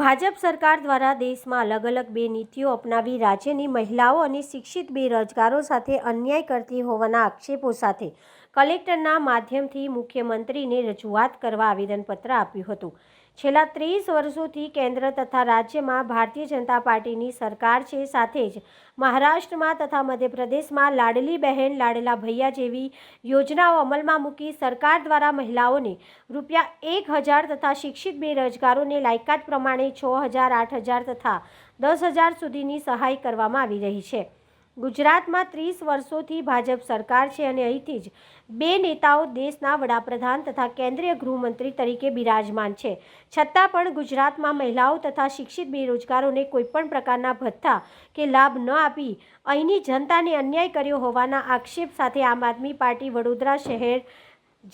ભાજપ સરકાર દ્વારા દેશમાં અલગ અલગ બે નીતિઓ અપનાવી રાજ્યની મહિલાઓ અને શિક્ષિત બેરોજગારો સાથે અન્યાય કરતી હોવાના આક્ષેપો સાથે કલેક્ટરના માધ્યમથી મુખ્યમંત્રીને રજૂઆત કરવા આવેદનપત્ર આપ્યું હતું। છેલ્લા 30 વર્ષોથી કેન્દ્ર તથા રાજ્યમાં ભારતીય જનતા પાર્ટીની સરકાર છે। સાથે જ મહારાષ્ટ્રમાં તથા મધ્યપ્રદેશમાં લાડલી બહેન લાડલા ભૈયા જેવી યોજનાઓ અમલમાં મૂકી સરકાર દ્વારા મહિલાઓને ₹1000 તથા શિક્ષિત બેરોજગારોને લાયકાત પ્રમાણે 6000, 8000 તથા 10000 સુધીની સહાય કરવામાં આવી રહી છે। ગુજરાતમાં 30 વર્ષોથી ભાજપ સરકાર છે અને અહીંથી જ બે નેતાઓ દેશના વડાપ્રધાન તથા કેન્દ્રીય ગૃહમંત્રી તરીકે બિરાજમાન છે। છતાં પણ ગુજરાતમાં મહિલાઓ તથા શિક્ષિત બેરોજગારોને કોઈપણ પ્રકારના ભથ્થા કે લાભ ન આપી અહીંની જનતાને અન્યાય કર્યો હોવાના આક્ષેપ સાથે આમ આદમી પાર્ટી વડોદરા શહેર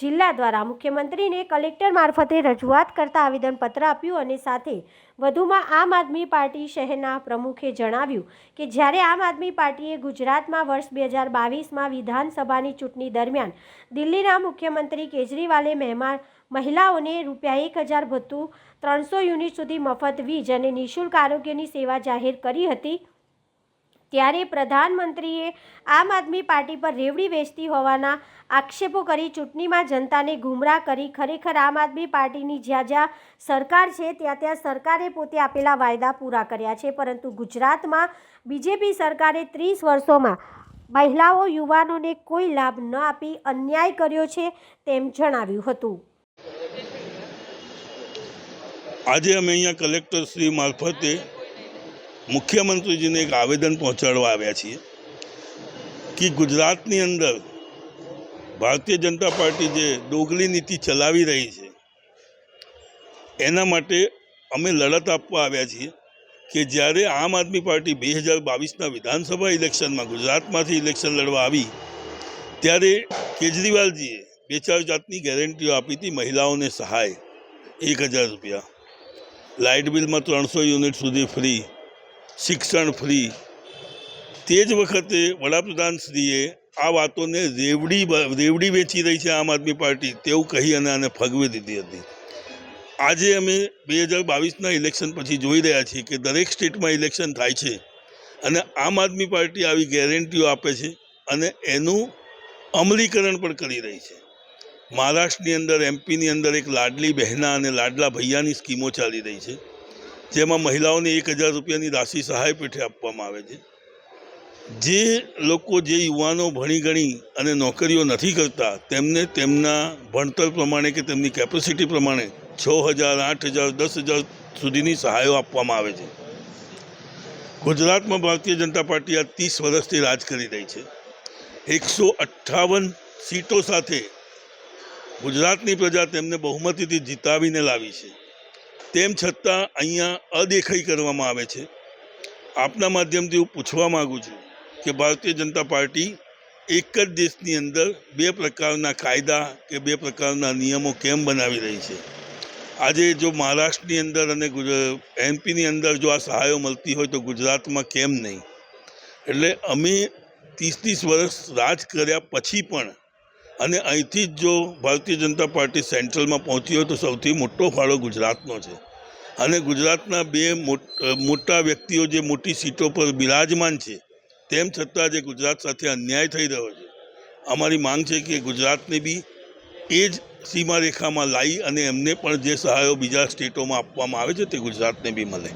જિલ્લા દ્વારા મુખ્યમંત્રીને કલેક્ટર મારફતે રજૂઆત કરતા આવેદનપત્ર આપ્યું અને સાથે વધુમાં આમ આદમી પાર્ટી શહેરના પ્રમુખે જણાવ્યું કે જ્યારે આમ આદમી પાર્ટીએ ગુજરાતમાં વર્ષ 2022માં વિધાનસભાની ચૂંટણી દરમિયાન દિલ્હીના મુખ્યમંત્રી કેજરીવાલે મહિલાઓને ₹1000 ભથ્થું, 300 યુનિટ સુધી મફત વીજ અને નિઃશુલ્ક આરોગ્યની સેવા જાહેર કરી હતી, ત્યારે પ્રધાનમંત્રીએ આમ આદમી પાર્ટી પર રેવડી વેચતી હોવાના આક્ષેપો કરી ચૂંટણીમાં જનતાને ગુમરાહ કરી ખરેખર આમ આદમી પાર્ટીની જ્યાં સરકાર છે ત્યાં સરકારે પોતે આપેલા વાયદા પૂરા કર્યા છે। પરંતુ ગુજરાતમાં બીજેપી સરકારે 30 વર્ષોમાં મહિલાઓ યુવાનોને કોઈ લાભ ન આપી અન્યાય કર્યો છે તેમ જણાવ્યું હતું। આજે અમે અહીંયા કલેક્ટર શ્રી મારફતે મુખ્યમંત્રીજીને એક આવેદન પહોંચાડવા આવ્યા છીએ કે ગુજરાતની અંદર ભારતીય જનતા પાર્ટી જે દોગલી નીતિ ચલાવી રહી છે એના માટે અમે લડત આપવા આવ્યા છીએ કે જ્યારે આમ આદમી પાર્ટી 2022ના વિધાનસભા ઇલેક્શનમાં ગુજરાતમાંથી ઇલેક્શન લડવા આવી ત્યારે કેજરીવાલજીએ 2-4 જાતની ગેરંટીઓ આપી હતી। મહિલાઓને સહાય ₹1000, લાઇટ બિલમાં 300 યુનિટ સુધી ફ્રી, શિક્ષણ ફ્રી। તે જ વખતે વડાપ્રધાનશ્રીએ આ વાતોને રેવડી વેચી રહી છે આમ આદમી પાર્ટી તેવું કહી અને આને ફગવી દીધી હતી। આજે અમે 2022ના ઇલેક્શન પછી જોઈ રહ્યા છીએ કે દરેક સ્ટેટમાં ઇલેક્શન થાય છે અને આમ આદમી પાર્ટી આવી ગેરંટીઓ આપે છે અને એનું અમલીકરણ પણ કરી રહી છે। મહારાષ્ટ્રની અંદર, એમપીની અંદર એક લાડલી બહેના અને લાડલા ભૈયાની સ્કીમો ચાલી રહી છે જેમાં મહિલાઓને ₹1000ની રાશિ સહાય પેઠે આપવામાં આવે છે। જે લોકો જે યુવાનો ભણી ગણી અને નોકરીઓ નથી કરતા તેમને તેમના ભણતર પ્રમાણે કે તેમની કેપેસિટી પ્રમાણે 6000, 8000, 10000 સુધીની સહાયો આપવામાં આવે છે। ગુજરાતમાં ભારતીય જનતા પાર્ટી આ 30 વર્ષથી રાજ કરી રહી છે। 158 સીટો સાથે ગુજરાતની પ્રજા તેમને બહુમતીથી જીતાવીને લાવી છે। તેમ છતાં અહીંયા અદેખાઈ કરવામાં આવે છે। આપના માધ્યમથી હું પૂછવા માગું છું કે ભારતીય જનતા પાર્ટી એક જ દેશની અંદર બે પ્રકારના કાયદા કે બે પ્રકારના નિયમો કેમ બનાવી રહી છે? આજે જો મહારાષ્ટ્રની અંદર અને એમપીની અંદર જો આ સહાયો મળતી હોય તો ગુજરાતમાં કેમ નહીં? એટલે અમે 30 વર્ષ રાજ કર્યા પછી પણ અને અહીંથી જ જો ભારતીય જનતા પાર્ટી સેન્ટ્રલમાં પહોંચી હોય તો સૌથી મોટો ફાળો ગુજરાતનો છે અને ગુજરાતના બે મોટા વ્યક્તિઓ જે મોટી સીટો પર બિરાજમાન છે તેમ છતાં જે ગુજરાત સાથે અન્યાય થઈ રહ્યો છે, અમારી માંગ છે કે ગુજરાતને બી એ જ સીમારેખામાં લાવી અને એમને પણ જે સહાયો બીજા સ્ટેટોમાં આપવામાં આવે છે તે ગુજરાતને બી મળે।